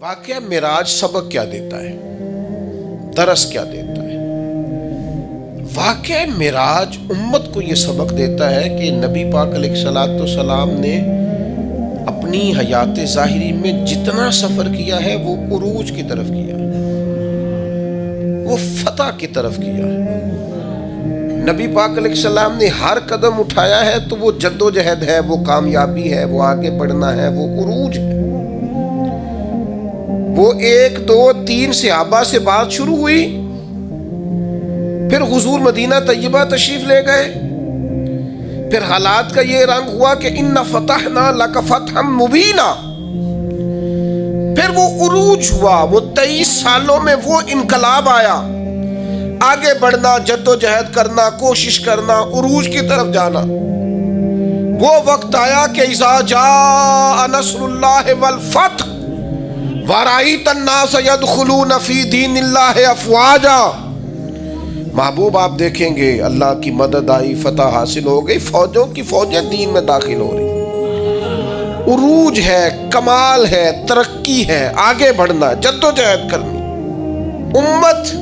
واقعہ معراج سبق کیا دیتا ہے، درس کیا دیتا ہے؟ واقعہ معراج امت کو یہ سبق دیتا ہے کہ نبی پاک علیہ الصلوۃ والسلام نے اپنی حیات ظاہری میں جتنا سفر کیا ہے وہ عروج کی طرف کیا، وہ فتح کی طرف کیا۔ نبی پاک علیہ السلام نے ہر قدم اٹھایا ہے تو وہ جد و جہد ہے، وہ کامیابی ہے، وہ آگے بڑھنا ہے، وہ عروج ہے۔ وہ 1 2 3 صحابہ سے بات شروع ہوئی، پھر حضور مدینہ طیبہ تشریف لے گئے، پھر حالات کا یہ رنگ ہوا کہ ان فتحنا لک فتحا مبینا، پھر وہ عروج ہوا، وہ 23 سالوں میں وہ انقلاب آیا، آگے بڑھنا، جد و جہد کرنا، کوشش کرنا، عروج کی طرف جانا۔ وہ وقت آیا کہ اذا جاء نصر اللہ والفتح وَرَأَيْتَ النَّاسَ يَدْخُلُونَ فِي دِينِ اللَّهِ أَفْوَاجًا، محبوب آپ دیکھیں گے اللہ کی مدد آئی، فتح حاصل ہو گئی، فوجوں کی فوجیں دین میں داخل ہو رہی، عروج ہے، کمال ہے، ترقی ہے، آگے بڑھنا، جد و جہد کرنی۔ امت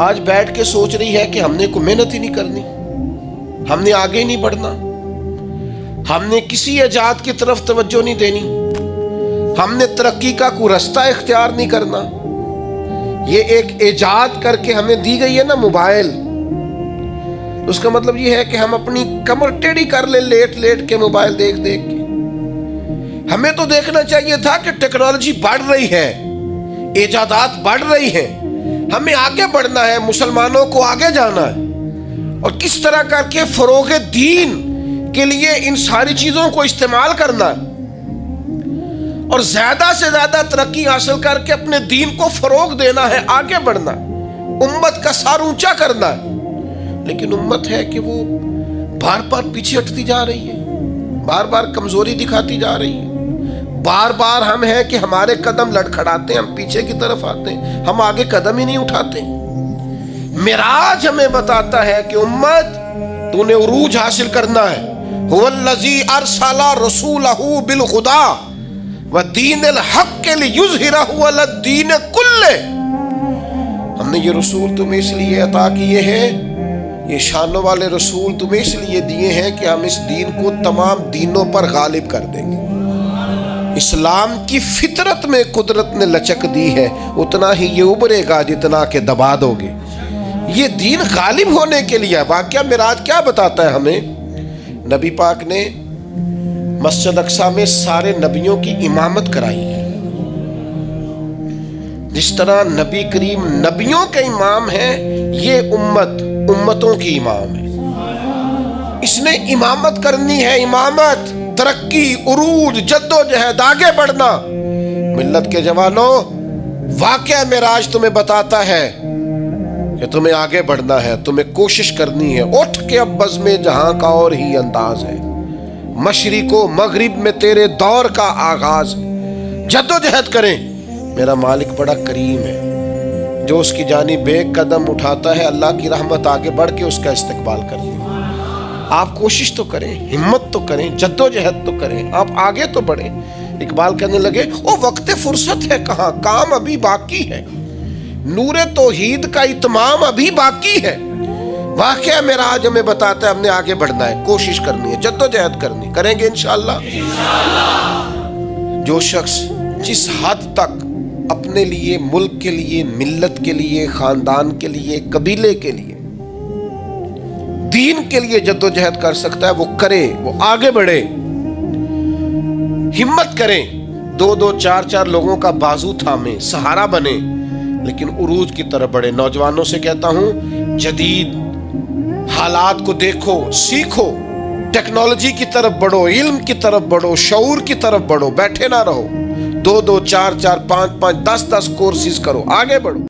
آج بیٹھ کے سوچ رہی ہے کہ ہم نے کوئی محنت ہی نہیں کرنی، ہم نے آگے نہیں بڑھنا، ہم نے کسی ایجاد کی طرف توجہ نہیں دینی، ہم نے ترقی کا کوئی رستہ اختیار نہیں کرنا۔ یہ ایک ایجاد کر کے ہمیں دی گئی ہے نا موبائل، اس کا مطلب یہ ہے کہ ہم اپنی کمر ٹیڑھی کر لیں لیٹ لیٹ کے موبائل دیکھ دیکھ کے۔ ہمیں تو دیکھنا چاہیے تھا کہ ٹیکنالوجی بڑھ رہی ہے، ایجادات بڑھ رہی ہیں، ہمیں آگے بڑھنا ہے، مسلمانوں کو آگے جانا ہے، اور کس طرح کر کے فروغ دین کے لیے ان ساری چیزوں کو استعمال کرنا ہے، اور زیادہ سے زیادہ ترقی حاصل کر کے اپنے دین کو فروغ دینا ہے، آگے بڑھنا ہے، امت کا سر اونچا کرنا ہے۔ لیکن امت ہے کہ وہ بار بار پیچھے ہٹتی جا رہی ہے، بار بار کمزوری دکھاتی جا رہی ہے، بار بار ہم ہیں کہ ہمارے قدم لڑکھڑاتے ہیں، ہم پیچھے کی طرف آتے ہیں، ہم آگے قدم ہی نہیں اٹھاتے۔ معراج ہمیں بتاتا ہے کہ امت تو نے عروج حاصل کرنا ہے۔ هو الذی ارسل رسولہ بالہدی ودین الحق لیظہرہ علی الدین کلہ۔ ہم نے یہ رسول تمہیں اس لیے عطا کیے ہیں، یہ شانوں والے رسول تمہیں اس لیے دیے ہیں کہ ہم اس دین کو تمام دینوں پر غالب کر دیں گے۔ اسلام کی فطرت میں قدرت نے لچک دی ہے، اتنا ہی یہ ابھرے گا جتنا کہ دبا دو گے۔ یہ دین غالب ہونے کے لیے۔ واقعہ معراج کیا بتاتا ہے ہمیں؟ نبی پاک نے مسجد اقصیٰ میں سارے نبیوں کی امامت کرائی ہے۔ جس طرح نبی کریم نبیوں کے امام ہیں، یہ امت امتوں کی امام ہے۔ اس نے امامت کرنی ہے، امامت، ترقی، عروج، جد و جہد، آگے بڑھنا۔ ملت کے جوانوں، واقعہ معراج تمہیں بتاتا ہے کہ تمہیں آگے بڑھنا ہے، تمہیں کوشش کرنی ہے۔ اٹھ کے اب بزم جہاں کا اور ہی انداز ہے، مشرق و مغرب میں تیرے دور کا آغاز ہے۔ جد و جہد کریں، میرا مالک بڑا کریم ہے، جو اس کی جانب ایک قدم اٹھاتا ہے، اللہ کی رحمت آگے بڑھ کے اس کا استقبال کرتی ہے۔ آپ کوشش تو کریں، ہمت تو کریں، جد و جہد تو کریں، آپ آگے تو بڑھیں۔ اقبال کہنے لگے او وقت فرصت ہے کہاں، کام ابھی باقی ہے، نور توحید کا اتمام ابھی باقی ہے۔ واقعہ معراج ہمیں بتاتا ہے ہم نے آگے بڑھنا ہے، کوشش کرنی ہے، جد و جہد کرنی، کریں گے انشاءاللہ۔ جو شخص جس حد تک اپنے لیے، ملک کے لیے، ملت کے لیے، خاندان کے لیے، قبیلے کے لیے، دین کے لیے جد و جہد کر سکتا ہے، وہ کرے، وہ آگے بڑھے، ہمت کریں، 2 2 4 4 لوگوں کا بازو تھامیں، سہارا بنے، لیکن عروج کی طرف بڑھے۔ نوجوانوں سے کہتا ہوں، جدید حالات کو دیکھو، سیکھو، ٹیکنالوجی کی طرف بڑھو، علم کی طرف بڑھو، شعور کی طرف بڑھو، بیٹھے نہ رہو، 2 2 4 4 5 5 10 10 کورسز کرو، آگے بڑھو۔